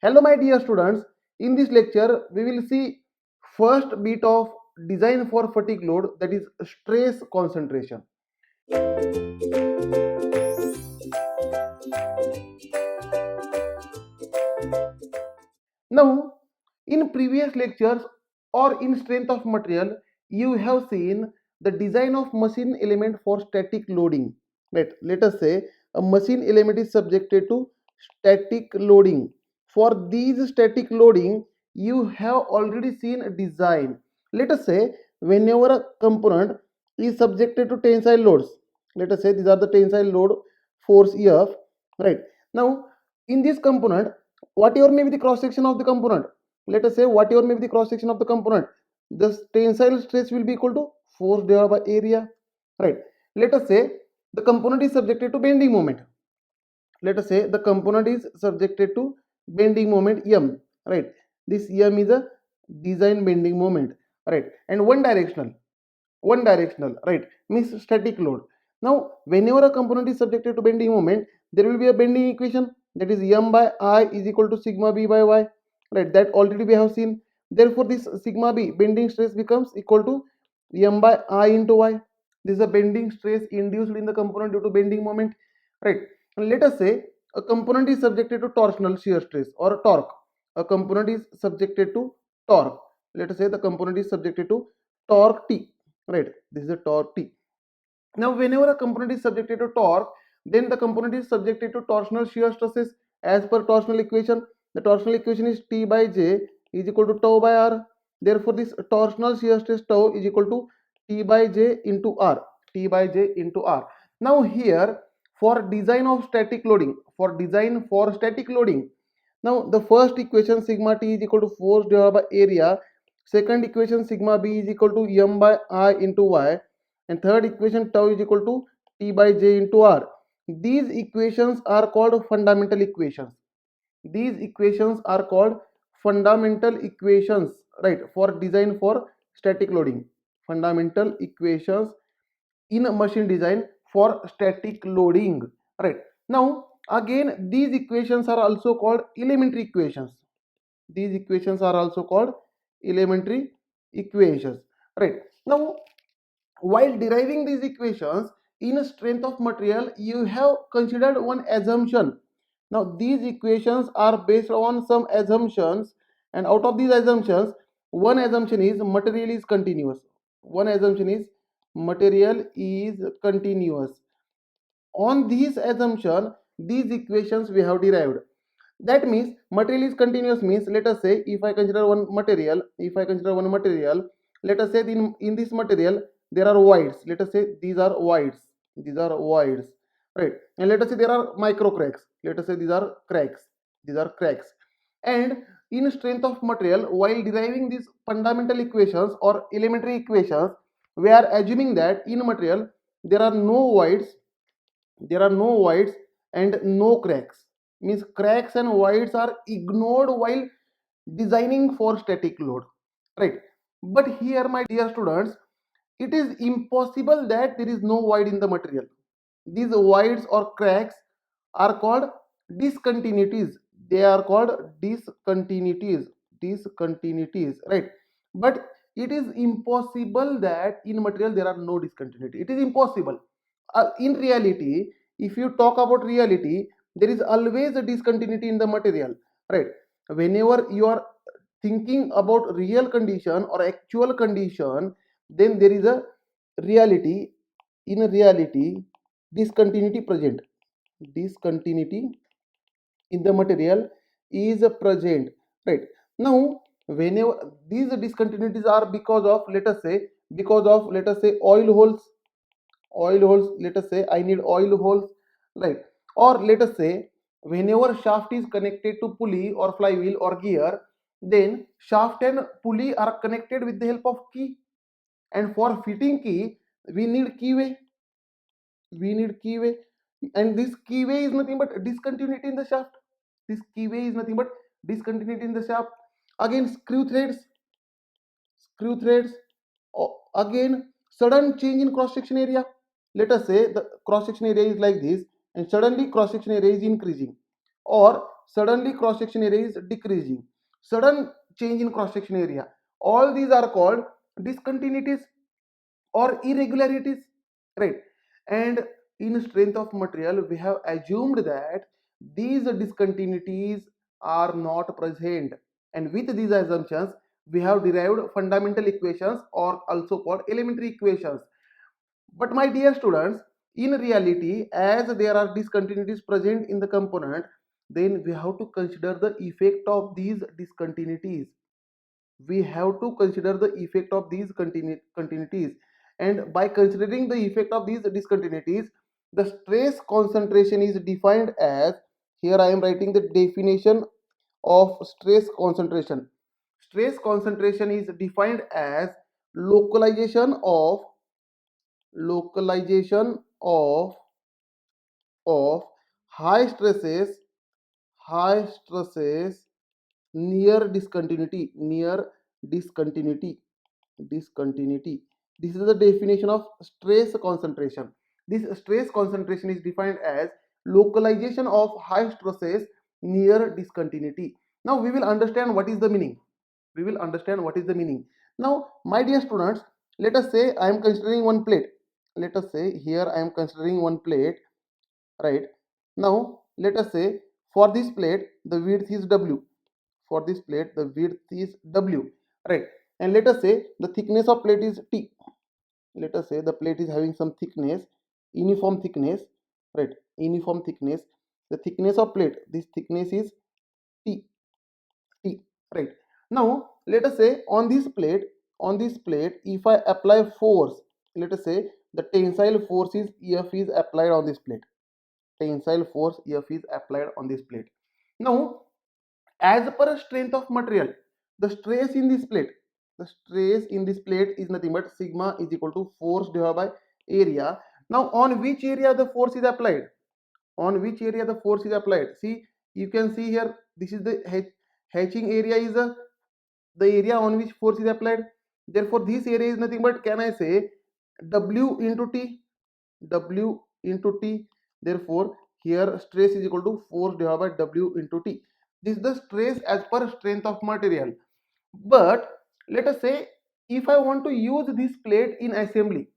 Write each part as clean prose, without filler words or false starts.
Hello my dear students, in this lecture we will see first bit of design for fatigue load, that is stress concentration. Now in previous lectures or in strength of material you have seen the design of machine element for static loading. Let us say a machine element is subjected to static loading. For these static loading you have already seen a design. Let us say whenever a component is subjected to tensile loads, let us say these are the tensile load force F, right? Now in this component, whatever may be the cross section of the component, let us say whatever may be the cross section of the component, the tensile stress will be equal to force divided by area, right? Let us say the component is subjected to bending moment. Let us say the component is subjected to bending moment M, right? This M is a design bending moment, right? And one directional, right, means static load. Now whenever a component is subjected to bending moment, there will be a bending equation, that is M by I is equal to sigma B by Y, right? That already we have seen. Therefore this sigma B bending stress becomes equal to M by I into Y. This is a bending stress induced in the component due to bending moment, right? And let us say a component is subjected to torsional shear stress or torque. A component is subjected to torque. Let us say the component is subjected to torque T, right? This is a torque T. Now whenever a component is subjected to torque, then the component is subjected to torsional shear stresses. As per torsional equation, the torsional equation is T by J is equal to tau by R. Therefore this torsional shear stress tau is equal to T by J into R. T by J into R. Now here for design of static loading, now the first equation sigma T is equal to force divided by area, second equation sigma B is equal to M by I into Y, and third equation tau is equal to T by J into R. These equations are called fundamental equations. These equations are called fundamental equations, right, for design for static loading. Fundamental equations in machine design for static loading, right? Now again these equations are also called elementary equations. These equations are also called elementary equations, right? Now while deriving these equations in strength of material, you have considered one assumption. Now these equations are based on some assumptions, and out of these assumptions, one assumption is material is continuous. One assumption is material is continuous. On these assumption, these equations we have derived. That means material is continuous means, let us say if I consider one material, let us say in this material there are voids. Let us say these are voids. Right? And let us say there are micro cracks. Let us say these are cracks. And in strength of material, while deriving these fundamental equations or elementary equations, we are assuming that in material there are no voids, and no cracks. Means cracks and voids are ignored while designing for static load, right? But here my dear students, it is impossible that there is no void in the material. These voids or cracks are called discontinuities. They are called discontinuities, right? But it is impossible that in material there are no discontinuity. It is impossible. In reality, if you talk about reality, there is always a discontinuity in the material, right? Whenever you are thinking about real condition or actual condition, then there is a reality. In reality, discontinuity present. Discontinuity in the material is present, right? Now whenever these discontinuities are because of, let us say oil holes, let us say I need oil holes, right? Or let us say whenever shaft is connected to pulley or flywheel or gear, then shaft and pulley are connected with the help of key, and for fitting key we need keyway, and this keyway is nothing but discontinuity in the shaft. This keyway is nothing but discontinuity in the shaft. Again screw threads, again sudden change in cross section area. Let us say the cross section area is like this, and suddenly cross section area is increasing, or suddenly cross section area is decreasing, sudden change in cross section area, all these are called discontinuities or irregularities, right? And in strength of material we have assumed that these discontinuities are not present, and with these assumptions we have derived fundamental equations or also called elementary equations. But my dear students, in reality, as there are discontinuities present in the component, then we have to consider the effect of these discontinuities. We have to consider the effect of these continuities, and by considering the effect of these discontinuities, the stress concentration is defined as, here I am writing the definition of stress concentration. Stress concentration is defined as localization of localization of high stresses near discontinuity discontinuity. This is the definition of stress concentration. This stress concentration is defined as localization of high stresses near discontinuity. Now we will understand what is the meaning. Now my dear students, let us say I am considering one plate. Let us say here I am considering one plate, right? Now let us say for this plate the width is w. For this plate the width is w, right? And let us say the thickness of plate is t. Let us say the plate is having some thickness, uniform thickness, right? Uniform thickness. The thickness of plate, this thickness is t, t, right? Now let us say on this plate if I apply force, let us say the tensile force is F is applied on this plate. Tensile force F is applied on this plate. Now as per strength of material, the stress in this plate, is nothing but sigma is equal to force divided by area. Now on which area the force is applied? See, you can see here, this is the hatching area is the area on which force is applied. Therefore this area is nothing but, can I say, w into t, w into t. Therefore here stress is equal to force divided by w into t. This is the stress as per strength of material. But let us say if I want to use this plate in assembly,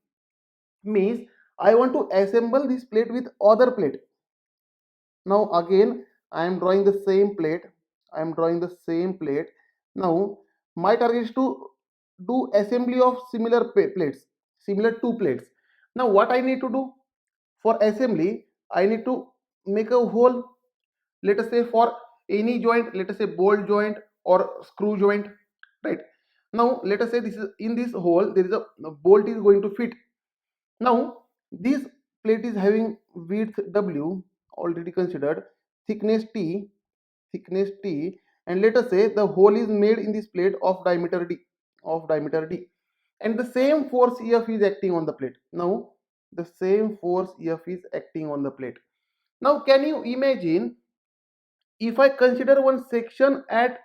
means I want to assemble this plate with other plate. Now again I am drawing the same plate. Now my target is to do assembly of similar plates, similar two plates. Now what I need to do for assembly, I need to make a hole. Let us say for any joint, let us say bolt joint or screw joint, right? Now let us say this is in this hole there is a bolt is going to fit. Now this plate is having width w already considered, thickness t, and let us say the hole is made in this plate of diameter d, and the same force F is acting on the plate. Now the same force F is acting on the plate. Now can you imagine if I consider one section at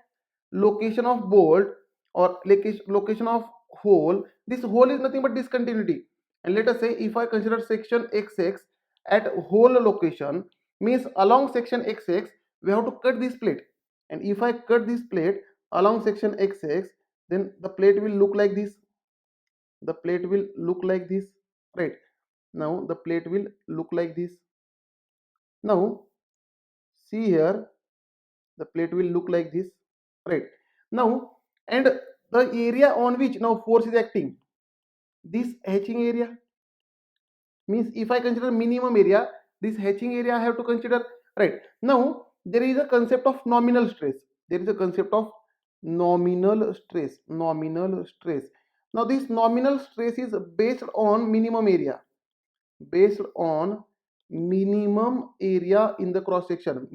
location of bolt or location of hole, this hole is nothing but discontinuity. And let us say if I consider section xx at hole location, means along section xx we have to cut this plate. And if I cut this plate along section xx, then the plate will look like this. Right? Now the plate will look like this. Now see here, the plate will look like this, right? Now, and the area on which now force is acting, this hatching area, means if I consider minimum area, this hatching area I have to consider, right? Now there is a concept of nominal stress. Nominal stress. Now this nominal stress is based on minimum area, in the cross section,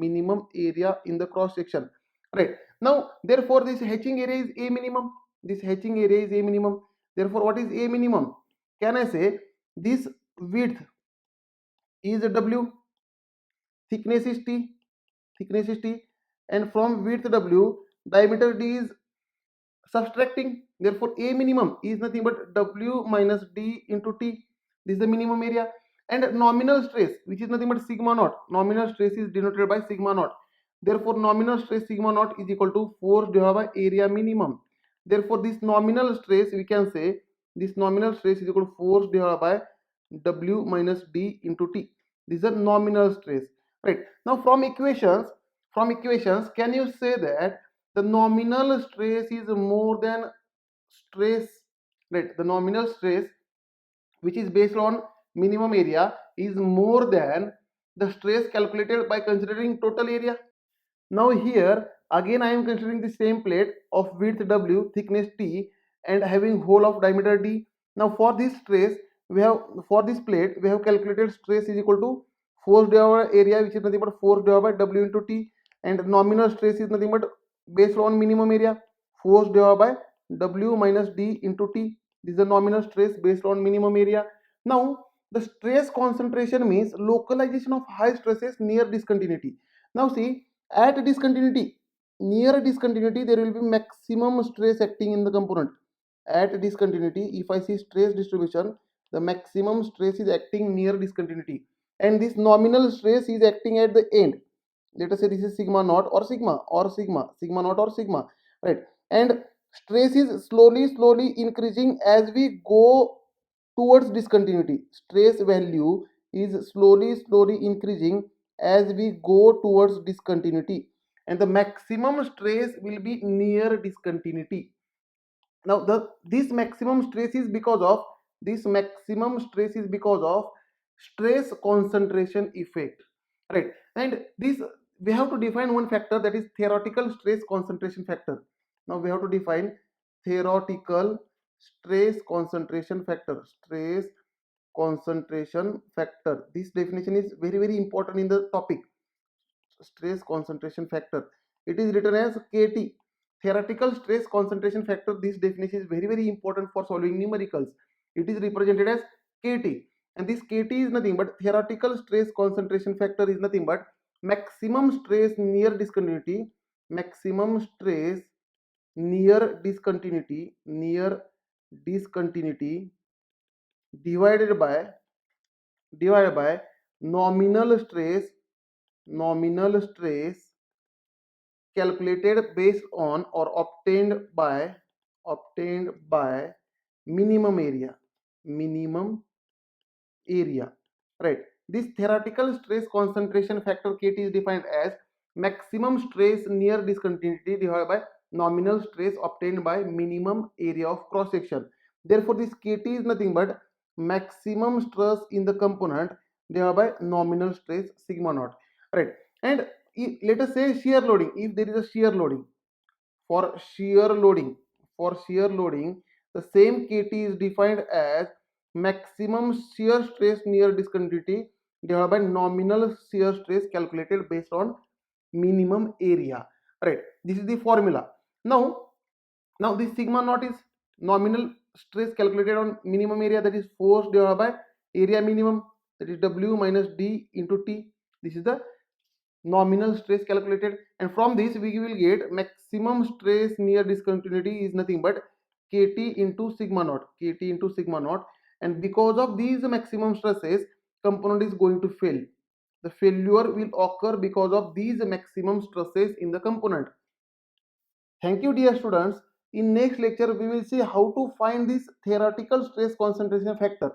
right? Now therefore this hatching area is a minimum, therefore what is a minimum? Can I say this width is w, thickness is t, and from width w diameter d is subtracting, therefore a minimum is nothing but w minus d into t. This is the minimum area. And nominal stress, which is nothing but sigma naught, nominal stress is denoted by sigma naught. Therefore, nominal stress sigma naught is equal to force divided by area minimum. Therefore, this nominal stress, we can say this nominal stress is equal to force divided by W minus D into T. This is a nominal stress, right? Now, from equations, can you say that the nominal stress is more than stress, right? The nominal stress, which is based on minimum area, is more than the stress calculated by considering total area. Now here again I am considering the same plate of width W, thickness T, and having hole of diameter D. Now for this stress, we have, for this plate we have calculated stress is equal to force divided by area, which is nothing but force divided by W into T, and nominal stress is nothing but based on minimum area, force divided by W minus D into T. This is the nominal stress based on minimum area. Now the stress concentration means localization of high stresses near discontinuity. Now see, at discontinuity, near discontinuity, there will be maximum stress acting in the component. At discontinuity, if I see stress distribution, the maximum stress is acting near discontinuity, and this nominal stress is acting at the end. Let us say this is sigma naught or sigma naught or sigma, right? And stress is slowly increasing as we go towards discontinuity. Stress value is slowly increasing as we go towards discontinuity, and the maximum stress will be near discontinuity. Now this maximum stress is because of stress concentration effect, right? And this, we have to define one factor, that is theoretical stress concentration factor. Now we have to define theoretical stress concentration factor. This definition is very important in the topic, stress concentration factor. It is written as KT, theoretical stress concentration factor. This definition is very important for solving numericals. It is represented as KT, and this KT is nothing but theoretical stress concentration factor is nothing but maximum stress near discontinuity, maximum stress near discontinuity divided by nominal stress calculated based on or obtained by minimum area, right? This theoretical stress concentration factor KT is defined as maximum stress near discontinuity divided by nominal stress obtained by minimum area of cross section. Therefore this KT is nothing but maximum stress in the component divided by nominal stress sigma naught, right? And let us say shear loading. If there is a shear loading, for shear loading, the same KT is defined as maximum shear stress near discontinuity divided by nominal shear stress calculated based on minimum area, right? This is the formula. Now this sigma naught is nominal stress calculated on minimum area, that is force divided by area minimum, that is W minus D into T. This is the nominal stress calculated, and from this we will get maximum stress near discontinuity is nothing but KT into sigma naught, and because of these maximum stresses, component is going to fail. The failure will occur because of these maximum stresses in the component. Thank you dear students. In next lecture we will see how to find this theoretical stress concentration factor.